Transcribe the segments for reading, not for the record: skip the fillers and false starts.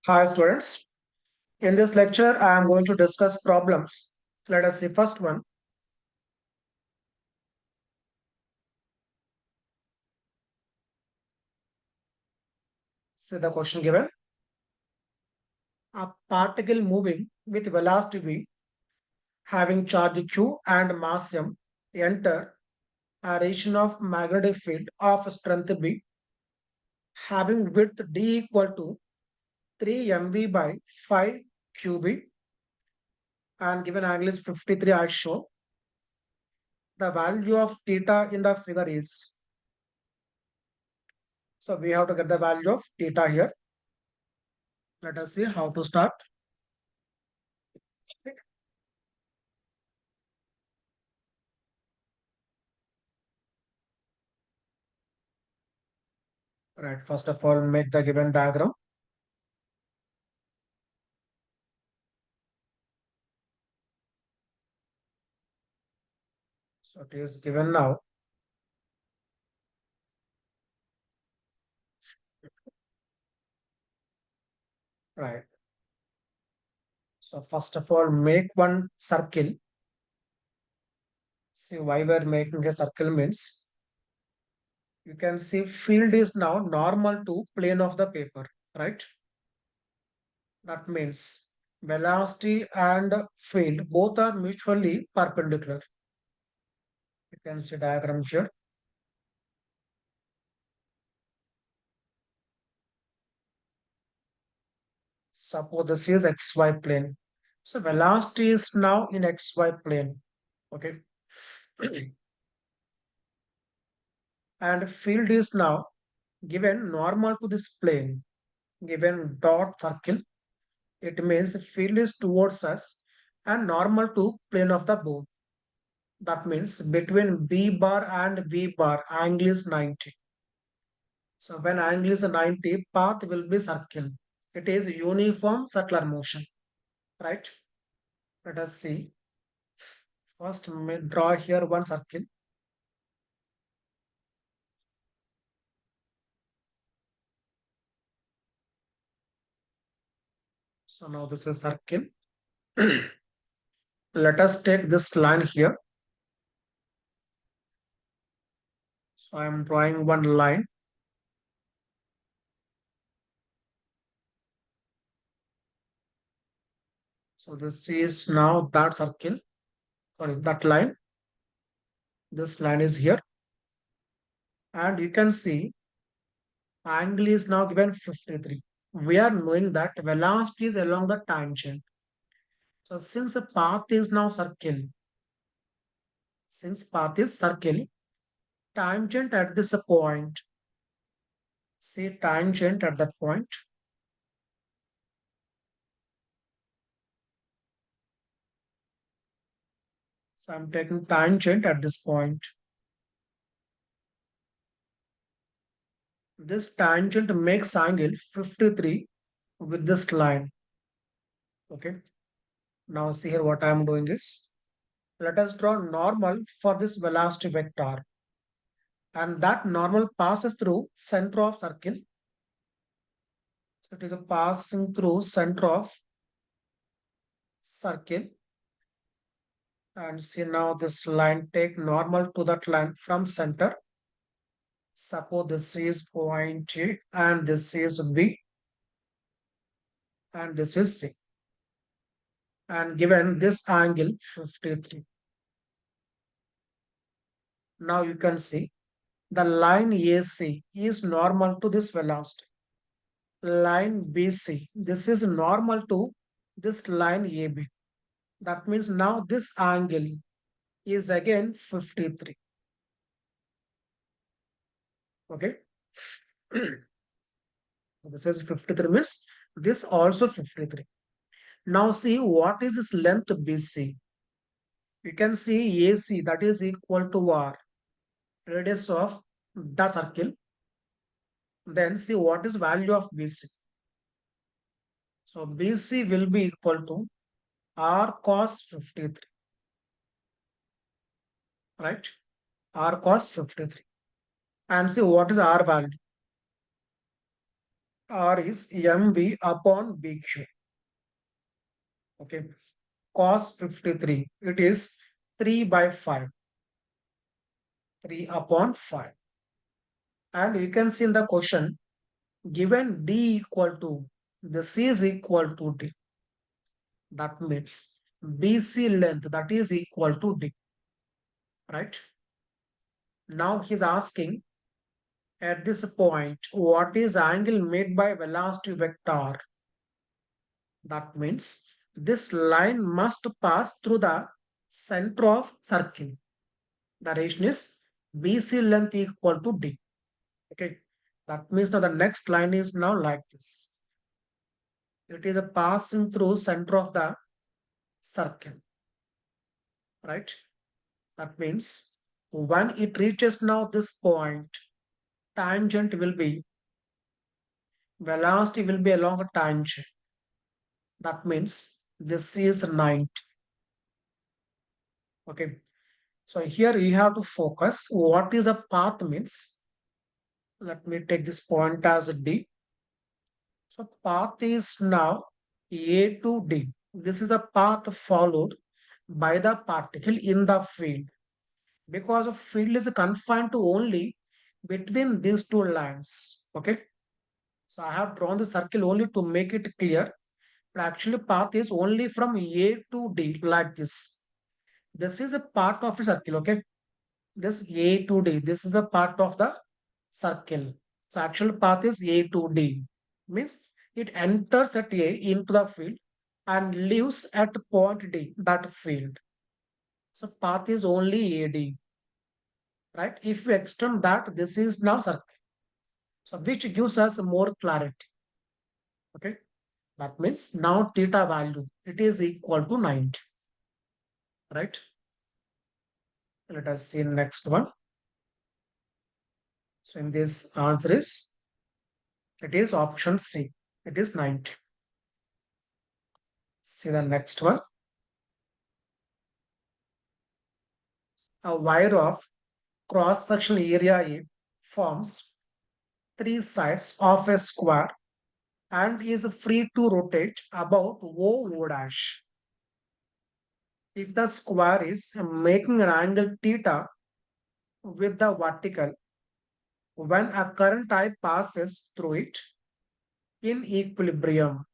Hi students. In this lecture, I am going to discuss problems. Let us see first one. See the question given. A particle moving with velocity v, having charge q and mass m, enter a region of magnetic field of strength b, having width d equal to 3 mv by 5 qb, and given angle is 53 as shown. The value of theta in the figure is. So we have to get the value of theta here. Let us see how to start. Right, first of all, make the given diagram. So it is given now. Right. So first of all, make one circle. See why we're making a circle means you can see field is now normal to plane of the paper, right? That means velocity and field both are mutually perpendicular. You can see diagram here. Suppose this is XY plane. So velocity is now in XY plane. Okay. And field is now given normal to this plane, given dot circle, it means field is towards us and normal to plane of the bone. That means between B bar and V bar, angle is 90. So when angle is 90, path will be circle. It is uniform circular motion, right? Let us see. First, draw here one circle. So now this is circle. Let us take this line here. So I am drawing one line. So this is now that circle, sorry, that line. This line is here. And you can see angle is now given 53. We are knowing that velocity is along the tangent. So since the path is now circle, since path is circle, tangent at this point, say tangent at that point, so I'm taking tangent at this point. This tangent makes angle 53 with this line. Okay. Now see here what I am doing is, let us draw normal for this velocity vector. And that normal passes through center of circle. So it is a passing through center of circle. And see now this line, take normal to that line from center. Suppose this is point A and this is B and this is C. And given this angle 53. Now you can see the line AC is normal to this velocity. Line BC, this is normal to this line AB. That means now this angle is again 53. Okay. This is 53 means this also 53. Now see what is this length BC. You can see AC that is equal to R, radius of that circle. Then see what is value of BC. So BC will be equal to R cos 53. Right? R cos 53. And see what is R value. R is MV upon BQ. Okay. Cos 53. It is 3 by 5. 3 upon 5. And you can see in the question, given D equal to, the C is equal to D. That means BC length that is equal to D. Right? Now he's asking at this point, what is angle made by velocity vector? That means this line must pass through the center of circle. The relation is BC length equal to D. Okay. That means now the next line is now like this. It is a passing through center of the circle. Right. That means when it reaches now this point, tangent will be, velocity will be along a tangent. That means this is 90. Okay. So here you have to focus. What is a path means? Let me take this point as a D. So path is now A to D. This is a path followed by the particle in the field. Because of field is confined to only between these two lines. Okay. So I have drawn the circle only to make it clear. But actually path is only from A to D like this. This is a part of a circle. Okay. This A to D. This is a part of the circle. So actual path is A to D. Means it enters at A into the field and leaves at point D, that field. So path is only AD. Right? If we extend that, this is now circle. So which gives us more clarity. Okay. That means now theta value, it is equal to 90. Right? Let us see next one. So in this answer is, it is option C. It is 90. See the next one. A wire of cross-sectional area A forms three sides of a square and is free to rotate about O dash. If the square is making an angle theta with the vertical, when a current I passes through it in equilibrium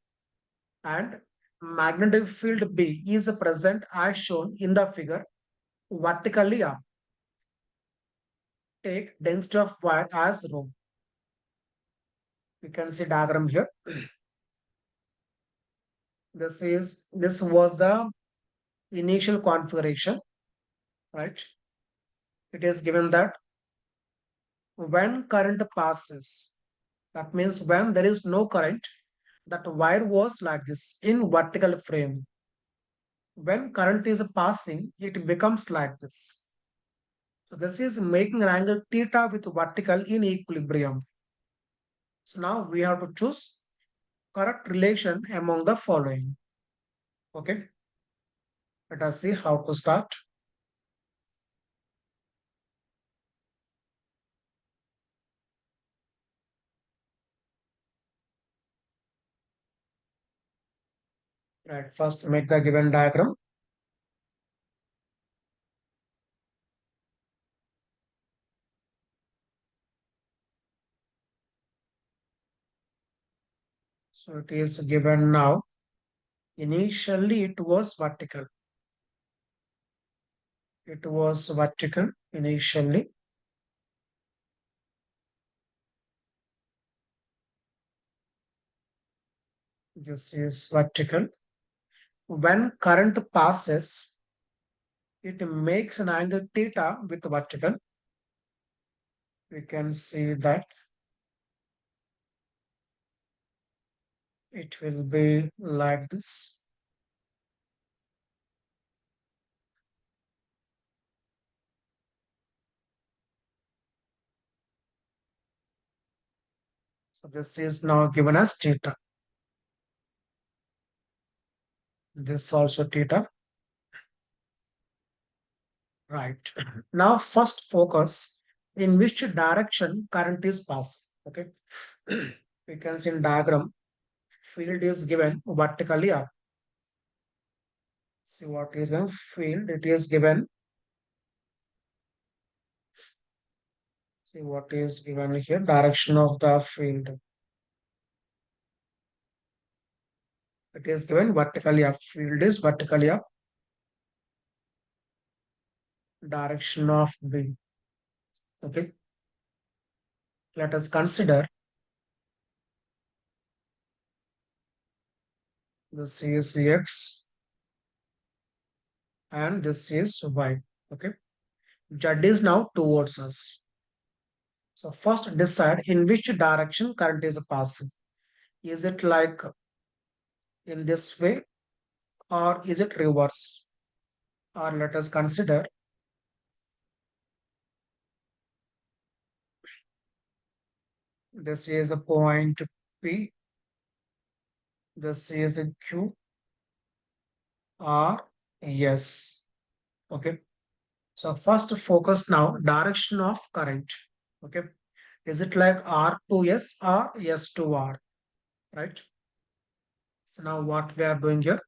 and magnetic field B is present as shown in the figure vertically up. Take density of wire as rho. You can see diagram here. This was the initial configuration, right? It is given that when current passes, that means when there is no current, that wire was like this in vertical frame. When current is passing, it becomes like this. So this is making an angle theta with vertical in equilibrium. So now we have to choose correct relation among the following. Okay, let us see how to start. Right, first make the given diagram. So it is given now. Initially it was vertical. It was vertical initially. This is vertical. When current passes, it makes an angle theta with vertical. We can see that it will be like this. So this is now given as theta. This also theta. Right. Now first focus in which direction current is passing. Okay. We can see in diagram, field is given vertically up. See what is given field, it is given. See what is given here, direction of the field. It is given vertically up. Field is vertically up. Direction of wind. Okay. Let us consider this is x and this is y. Okay. Z is now towards us. So first decide in which direction current is passing. Is it like in this way or is it reverse? Or let us consider this is a point P, this is a Q, R, S. Okay. So first focus now direction of current. Okay. Is it like R to S or S to R? Right. So now what we are doing here,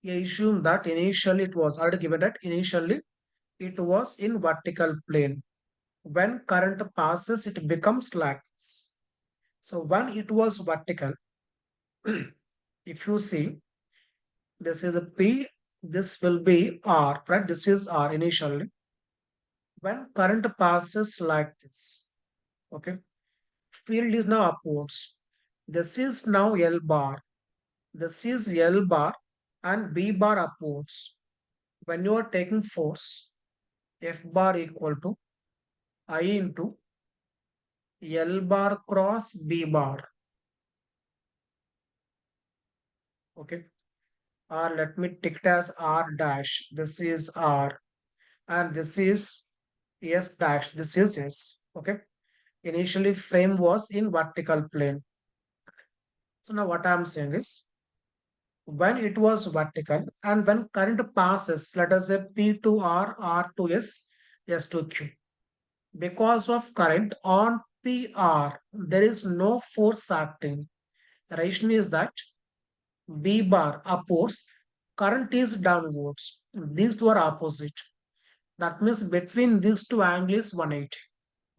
we assume that initially it was already given that initially it was in vertical plane. When current passes, it becomes like this. So when it was vertical, if you see, this is a P, this will be R, right? This is R initially. When current passes like this, okay, field is now upwards. This is now L bar. This is L bar and B bar upwards. When you are taking force, F bar equal to I into L bar cross B bar. Okay. Or let me take it as R dash. This is R and this is S dash. This is S. Okay. Initially frame was in vertical plane. So now what I'm saying is when it was vertical and when current passes, let us say P to R, R to S, S to Q. Because of current on PR, there is no force acting. The reason is that B bar upwards, current is downwards. These two are opposite. That means between these two angles is 180.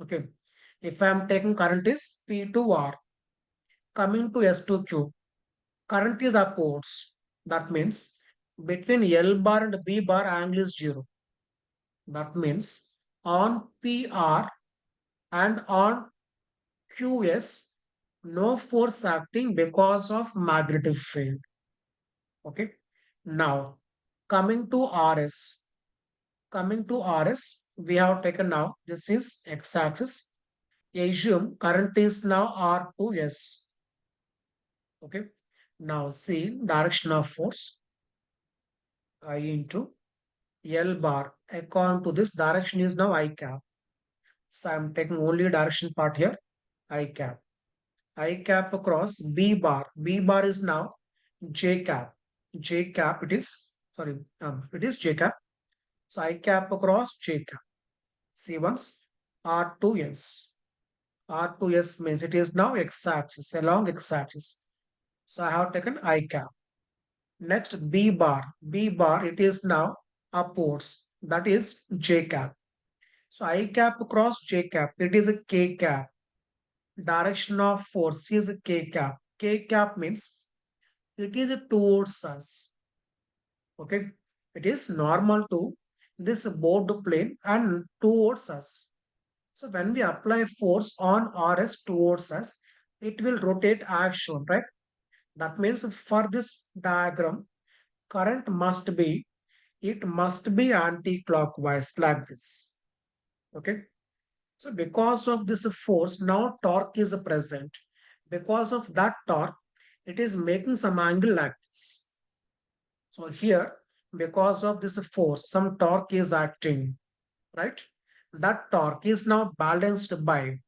Okay. If I am taking current is P to R, coming to S to Q, current is upwards. That means between L bar and B bar angle is 0. That means on PR and on QS, no force acting because of magnetic field. Okay. Now, coming to RS. Coming to RS, we have taken now, this is x-axis. Assume current is now R to S. Okay. Now see direction of force I into L bar. According to this direction is now I cap. So I'm taking only direction part here, I cap. I cap across B bar. B bar is now J cap. J cap it is, sorry, it is J cap. So I cap across J cap. See once R to S. R to S means it is now x-axis, along x-axis. So I have taken I cap. Next B bar. B bar it is now upwards. That is J cap. So I cap across J cap. It is a K cap. Direction of force is a K cap. K cap means it is towards us. Okay. It is normal to this board plane and towards us. So when we apply force on RS towards us, it will rotate as shown, right? That means for this diagram, current must be, it must be anti-clockwise like this. Okay. So because of this force, now torque is present. Because of that torque, it is making some angle like this. So here, because of this force, some torque is acting, right? That torque is now balanced by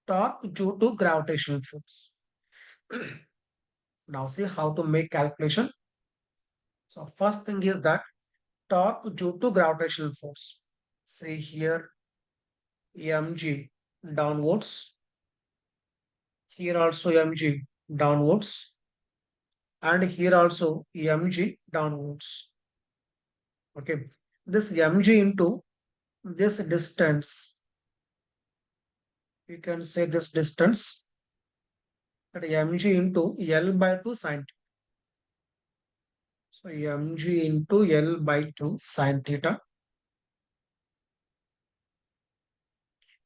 torque due to gravitational force. Now see how to make calculation. So first thing is that torque due to gravitational force. Say here mg downwards Here also mg downwards, and here also mg downwards. Okay, this mg into this distance, you can say this distance, that mg into L by 2 sine. So mg into L by 2 sine theta.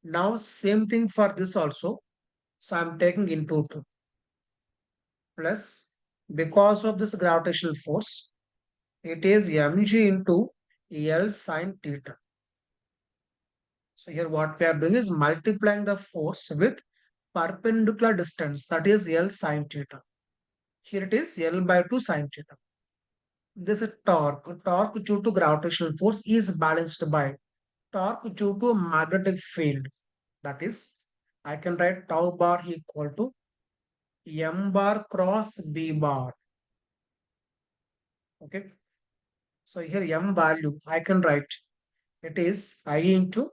Now same thing for this also. So I'm taking into 2 plus, because of this gravitational force, it is mg into L sine theta. So here what we are doing is multiplying the force with perpendicular distance, that is L sine theta. Here it is L by 2 sine theta. This is torque. Torque due to gravitational force is balanced by torque due to magnetic field. That is, I can write tau bar equal to m bar cross b bar. Okay. So here m value I can write, it is I into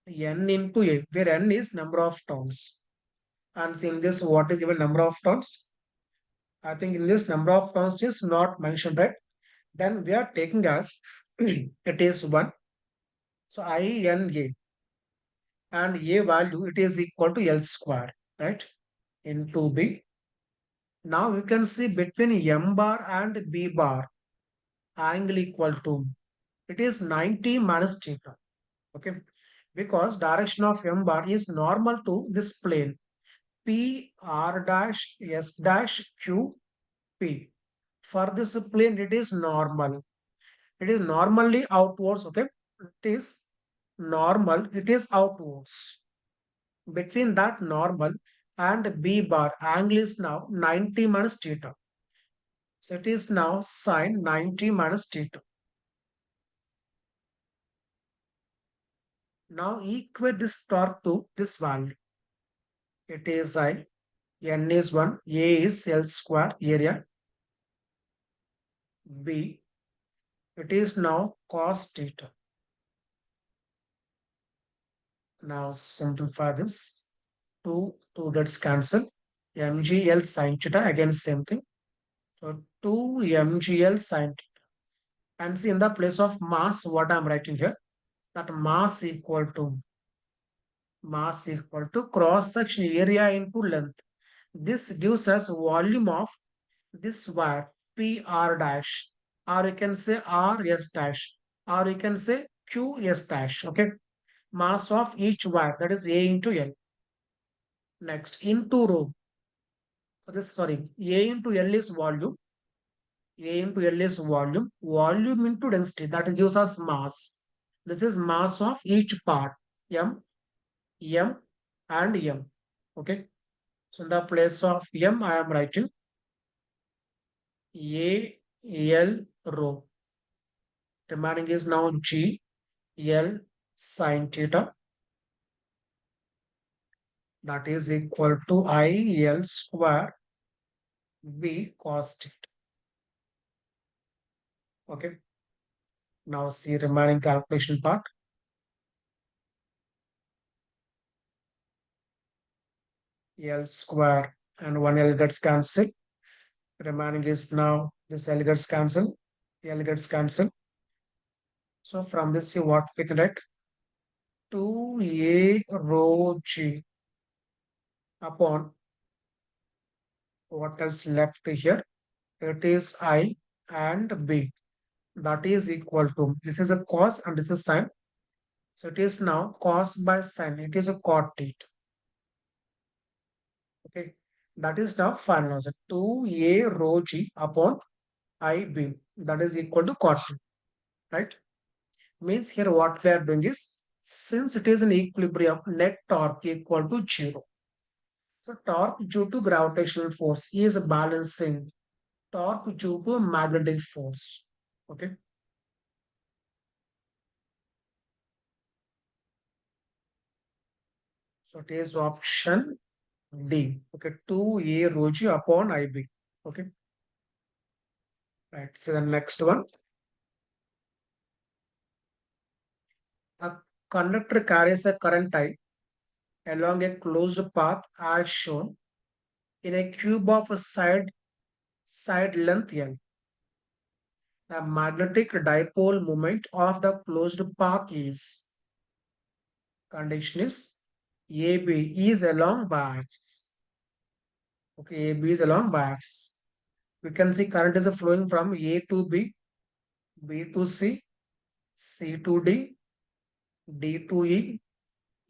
n into a, where n is number of turns. And in this, what is given number of turns? I think in this number of turns is not mentioned, right? Then we are taking as it is 1. So I n a, and a value it is equal to L square, right? Into b. Now you can see between m bar and b bar angle equal to, it is 90 minus theta. Okay, because direction of m bar is normal to this plane p r dash s dash q p. For this plane it is normal, it is normally outwards. Okay, it is normal, it is outwards. Between that normal and b bar angle is now 90 minus theta. So it is now sine 90 minus theta. Now equate this torque to this value. It is I, n is 1, a is L square area, b, it is now cos theta. Now simplify this. 2 gets cancelled. mgl sine theta, again same thing. So 2 mgl sine theta. And see, in the place of mass, what I'm writing here, that mass equal to cross section area into length. This gives us volume of this wire PR dash, or you can say RS dash, or you can say QS dash. Okay, mass of each wire, that is A into L. Next, into rho. So this, sorry, A into L is volume. A into L is volume. Volume into density, that gives us mass. This is mass of each part, M, M, and M. Okay. So in the place of M, I am writing A, L, rho. Remaining is now G, L, sine theta. That is equal to I, L square, V cos theta. Okay. Now see remaining calculation part. L square and 1 L gets cancelled. Remaining is now this L gets cancelled. L gets cancelled. So from this, see what we can write, 2A rho G upon what else left here? It is I and B. That is equal to, this is a cos and this is sine. So it is now cos by sine. It is a cot theta. Okay. That is now final answer. 2A rho G upon IB. That is equal to cot theta. Right? Means here what we are doing is, since it is an equilibrium, net torque equal to 0. So torque due to gravitational force is balancing torque due to magnetic force. Okay. So it is option D. Okay. 2A rho G upon IB. Okay. Right. So the next one. A conductor carries a current I along a closed path as shown in a cube of a side length L. The magnetic dipole moment of the closed path is condition is AB is along y-axis. Okay, AB is along y-axis. We can see current is flowing from A to B, B to C, C to D, D to E,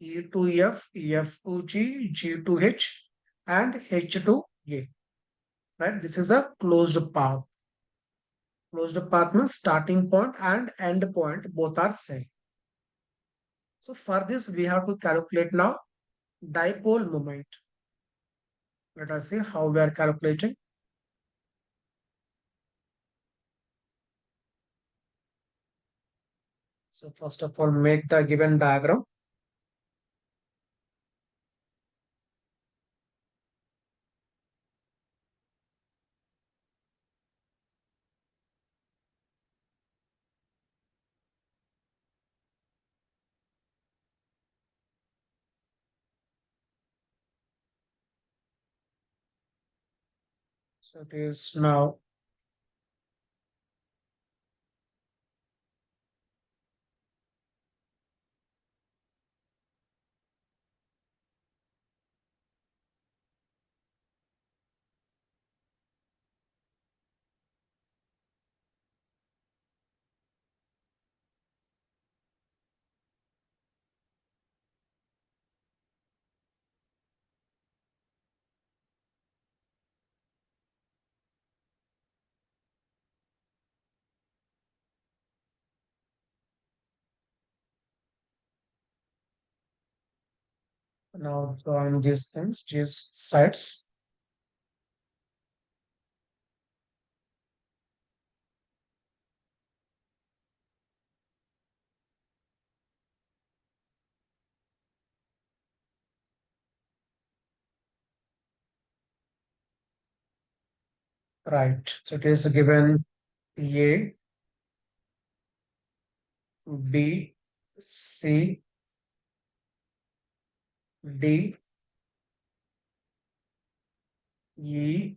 E to F, F to G, G to H, and H to A. Right? This is a closed path. Closed path means starting point and end point both are same. So for this we have to calculate now dipole moment. Let us see how we are calculating. So first of all, make the given diagram. So it is now drawing these things, these sides. Right. So it is given A, B, C, D, E,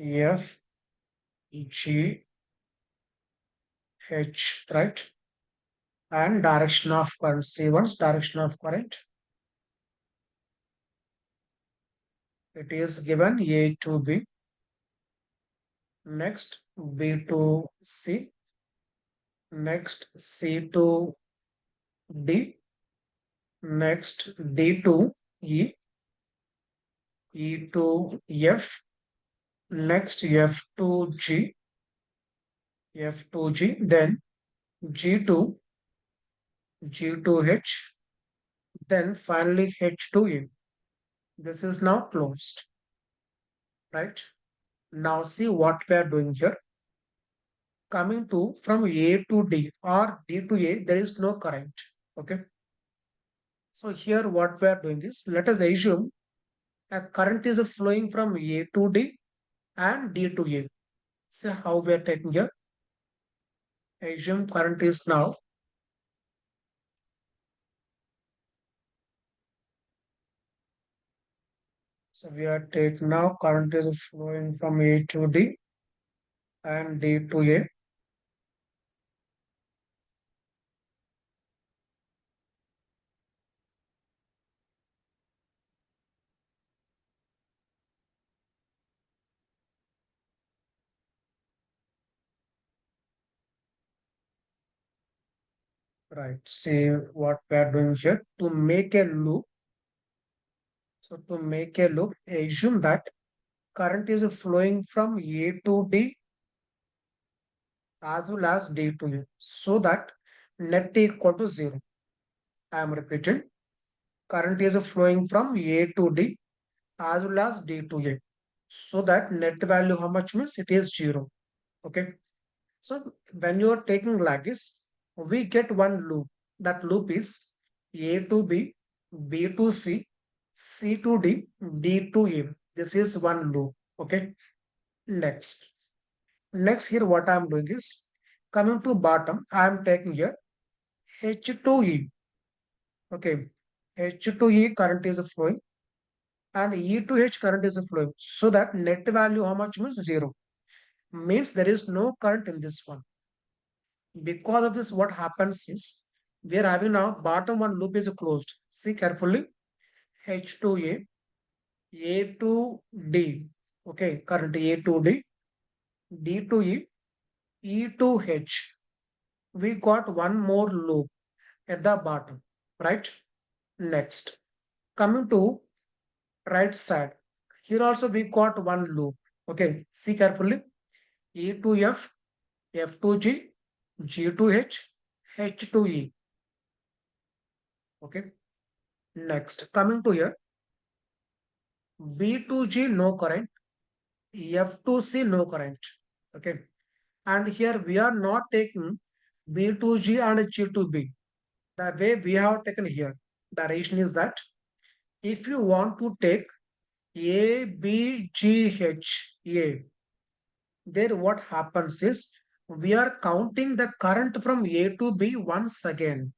F, G, H, right? And direction of current. C1's direction of current. It is given A to B. Next B to C. Next C to D. Next D to E. E to F. Next F to G. F to G. Then G to H. Then finally H to E. This is now closed. Right? Now see what we are doing here. Coming to from A to D or D to A, there is no current. Okay. So here what we are doing is, let us assume a current is flowing from A to D and D to A. See how we are taking here. Assume current is now. So we are taking now current is flowing from A to D and D to A. Right. See what we are doing here to make a loop. So to make a loop, assume that current is flowing from A to D as well as D to A so that net equal to 0. I am repeating. Current is flowing from A to D as well as D to A so that net value how much means it is 0. Okay. So when you are taking like this, we get one loop. That loop is A to B, B to C, C to D, D to E. This is one loop. Okay. Next. Next here what I am doing is coming to bottom, I am taking here H to E. Okay. H to E current is flowing and E to H current is flowing. So that net value how much means 0. Means there is no current in this one. Because of this, what happens is we are having now bottom one loop is closed. See carefully. H to A to D. Okay, current A to D to E to H. We got one more loop at the bottom, right? Next, coming to right side. Here also we got one loop. Okay, see carefully. E to F to G to H to E. Okay. Next, coming to here, B to G no current, F to C no current. Okay. And here we are not taking B to G and G to B. The way we have taken here, the reason is that if you want to take A, B, G, H, A, there what happens is we are counting the current from A to B once again.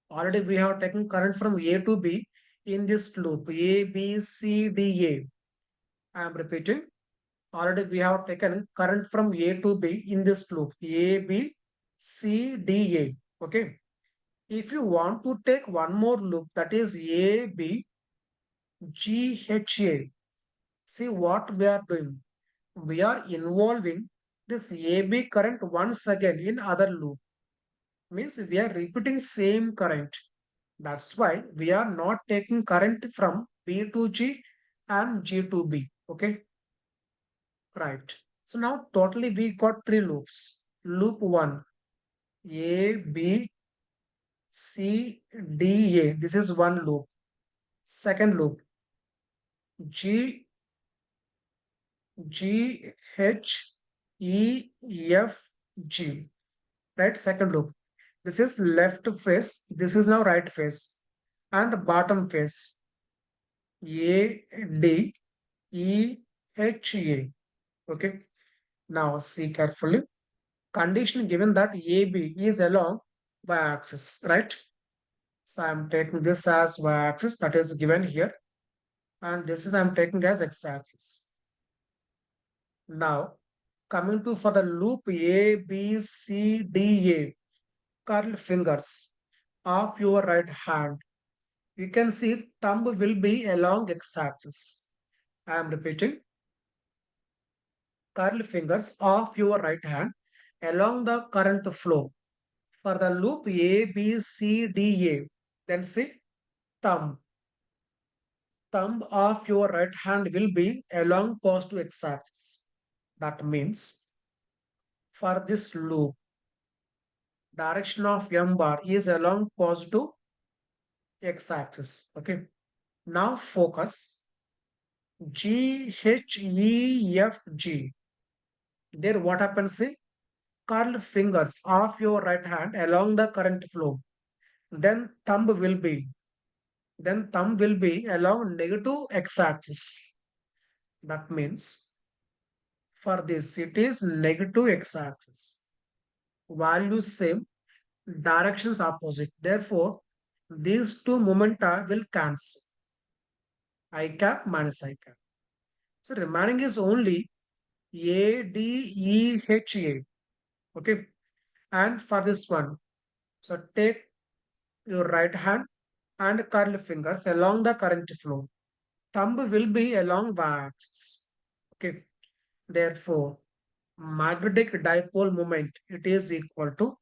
Already we have taken current from A to B in this loop A, B, C, D, A. I am repeating. Already we have taken current from A to B in this loop A, B, C, D, A. Okay. If you want to take one more loop that is A, B, G, H, A. See what we are doing. We are involving this AB current once again in other loop. Means we are repeating same current. That's why we are not taking current from B to G and G to B. Okay, right. So now totally we got three loops. Loop 1, A, B, C, D, A. This is one loop. Second loop, G, G, H, E, F, G. Right, second loop. This is left face. This is now right face. And bottom face. A, D, E, H, A. Okay. Now see carefully. Condition given that AB is along y-axis, right? So I'm taking this as y-axis that is given here. And this is I'm taking as x-axis. Now coming to for the loop A, B, C, D, A. Curl fingers of your right hand. You can see thumb will be along x-axis. I am repeating. Curl fingers of your right hand along the current flow. For the loop A, B, C, D, A. Then see thumb. Thumb of your right hand will be along positive x-axis. That means for this loop, direction of M bar is along positive x-axis. Okay. Now focus G, H, E, F, G. There what happens is curl fingers of your right hand along the current flow. Then thumb will be along negative x-axis. That means for this it is negative x-axis. Values same, directions opposite. Therefore, these two momenta will cancel. I cap minus I cap. So remaining is only A, D, E, H, A. Okay. And for this one, so take your right hand and curl fingers along the current flow. Thumb will be along y-axis. Okay. Therefore, magnetic dipole moment it is equal to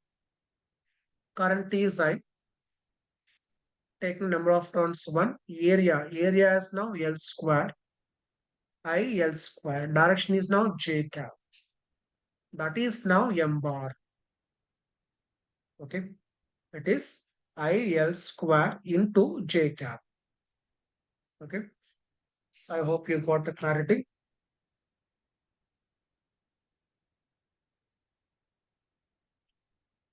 current is I taking number of turns 1 area is now L square I L square direction is now J cap that is now M bar. Okay, it is I L square into J cap. Okay, so I hope you got the clarity.